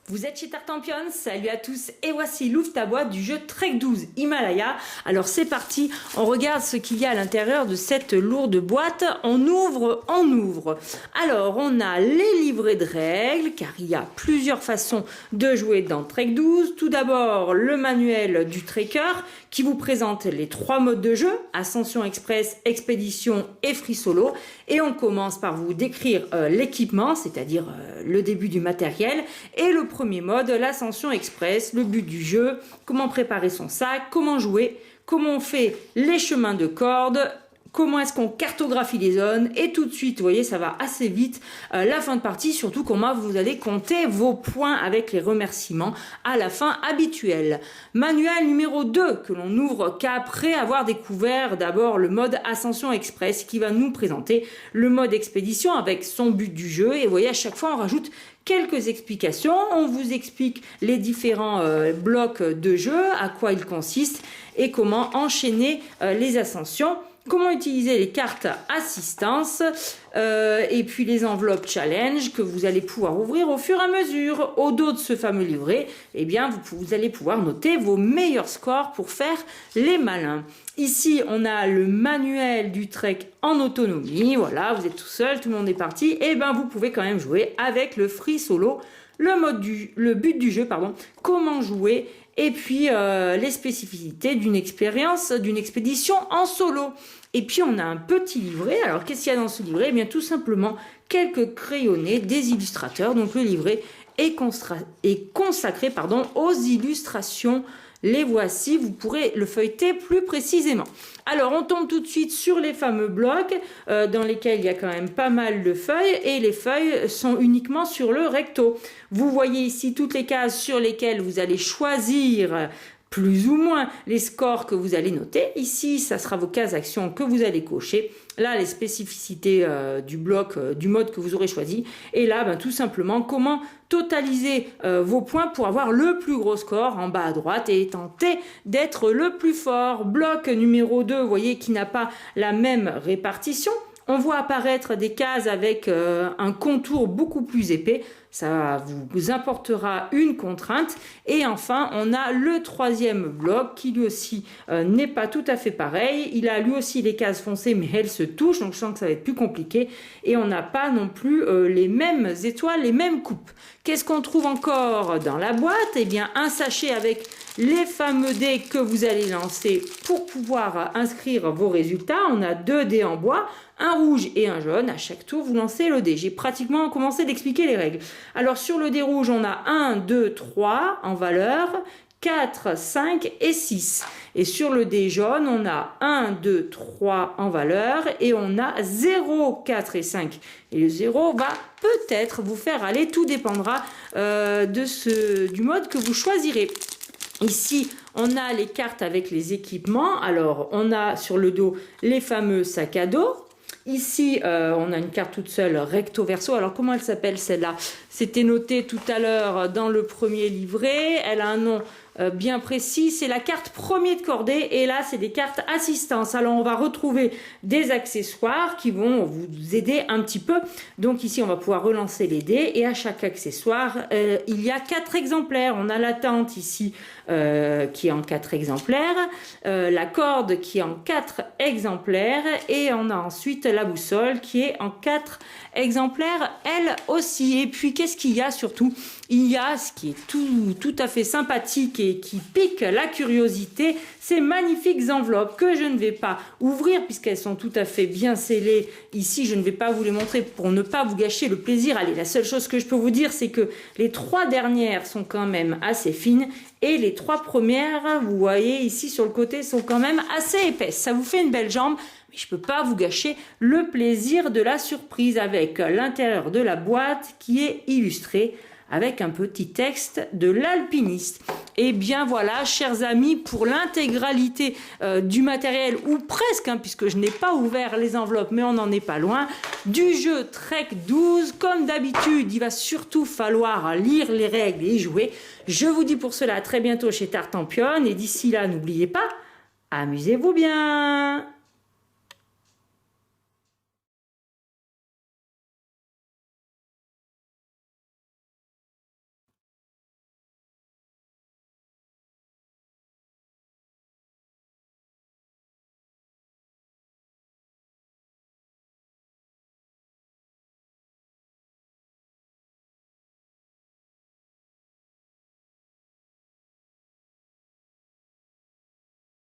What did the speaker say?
Vous êtes chez Tartampion, salut à tous et voici l'ouvre ta boîte du jeu Trek 12 Himalaya. Alors c'est parti, on regarde ce qu'il y a à l'intérieur de cette lourde boîte, on ouvre. Alors on a les livrets de règles car il y a plusieurs façons de jouer dans Trek 12. Tout d'abord le manuel du trekker qui vous présente les 3 modes de jeu, Ascension Express, Expédition et Free Solo. Et on commence par vous décrire l'équipement, c'est-à-dire le début du matériel et le premier mode, l'Ascension Express, le but du jeu, comment préparer son sac, comment jouer, comment on fait les chemins de corde, comment est-ce qu'on cartographie les zones et tout de suite, vous voyez, ça va assez vite, la fin de partie, surtout comment vous allez compter vos points avec les remerciements à la fin habituelle. Manuel numéro 2 que l'on n'ouvre qu'après avoir découvert d'abord le mode Ascension Express qui va nous présenter le mode expédition avec son but du jeu et vous voyez à chaque fois on rajoute quelques explications, on vous explique les différents blocs de jeu, à quoi ils consistent et comment enchaîner les ascensions. Comment utiliser les cartes assistance et puis les enveloppes challenge que vous allez pouvoir ouvrir au fur et à mesure. Au dos de ce fameux livret, eh bien, vous allez pouvoir noter vos meilleurs scores pour faire les malins. Ici, on a le manuel du trek en autonomie. Voilà, vous êtes tout seul, tout le monde est parti. Et ben, vous pouvez quand même jouer avec le free solo, le but du jeu, comment jouer et puis les spécificités d'une expédition en solo. Et puis on a un petit livret. Alors qu'est-ce qu'il y a dans ce livret? Eh bien tout simplement quelques crayonnés, des illustrateurs. Donc le livret est consacré aux illustrations. Les voici, vous pourrez le feuilleter plus précisément. Alors, on tombe tout de suite sur les fameux blocs dans lesquels il y a quand même pas mal de feuilles et les feuilles sont uniquement sur le recto. Vous voyez ici toutes les cases sur lesquelles vous allez choisir plus ou moins les scores que vous allez noter. Ici, ça sera vos cases actions que vous allez cocher. Là, les spécificités du bloc, du mode que vous aurez choisi. Et là, tout simplement, comment totaliser vos points pour avoir le plus gros score en bas à droite et tenter d'être le plus fort. Bloc numéro 2, vous voyez, qui n'a pas la même répartition. On voit apparaître des cases avec un contour beaucoup plus épais. Ça vous apportera une contrainte. Et enfin, on a le 3e bloc qui lui aussi n'est pas tout à fait pareil. Il a lui aussi les cases foncées, mais elles se touchent. Donc, je sens que ça va être plus compliqué. Et on n'a pas non plus les mêmes étoiles, les mêmes coupes. Qu'est-ce qu'on trouve encore dans la boîte? Eh bien, un sachet avec les fameux dés que vous allez lancer pour pouvoir inscrire vos résultats. On a 2 dés en bois, un rouge et un jaune. À chaque tour, vous lancez le dé. J'ai pratiquement commencé d'expliquer les règles. Alors, sur le dé rouge, on a 1, 2, 3 en valeur, 4, 5 et 6. Et sur le dé jaune, on a 1, 2, 3 en valeur et on a 0, 4 et 5. Et le 0 va peut-être vous faire aller, tout dépendra du mode que vous choisirez. Ici, on a les cartes avec les équipements. Alors, on a sur le dos les fameux sacs à dos. Ici, on a une carte toute seule, recto verso. Alors, comment elle s'appelle celle-là? C'était noté tout à l'heure dans le premier livret. Elle a un nom bien précis. C'est la carte premier de cordée. Et là, c'est des cartes assistance. Alors, on va retrouver des accessoires qui vont vous aider un petit peu. Donc, ici, on va pouvoir relancer les dés. Et à chaque accessoire, il y a 4 exemplaires. On a la tente ici qui est en 4 exemplaires. La corde qui est en 4 exemplaires. Et on a ensuite la boussole qui est en 4 exemplaires elle aussi. Et puis qu'est-ce qu'il y a surtout? Il y a ce qui est tout à fait sympathique et qui pique la curiosité, ces magnifiques enveloppes que je ne vais pas ouvrir puisqu'elles sont tout à fait bien scellées. Ici, je ne vais pas vous les montrer pour ne pas vous gâcher le plaisir. Allez, la seule chose que je peux vous dire, c'est que les 3 dernières sont quand même assez fines et les 3 premières, vous voyez ici sur le côté, sont quand même assez épaisses. Ça vous fait une belle jambe. Mais je ne peux pas vous gâcher le plaisir de la surprise avec l'intérieur de la boîte qui est illustré avec un petit texte de l'alpiniste. Et bien voilà, chers amis, pour l'intégralité du matériel, ou presque, puisque je n'ai pas ouvert les enveloppes, mais on n'en est pas loin, du jeu Trek 12. Comme d'habitude, il va surtout falloir lire les règles et y jouer. Je vous dis pour cela à très bientôt chez Tartampion. Et d'ici là, n'oubliez pas, amusez-vous bien!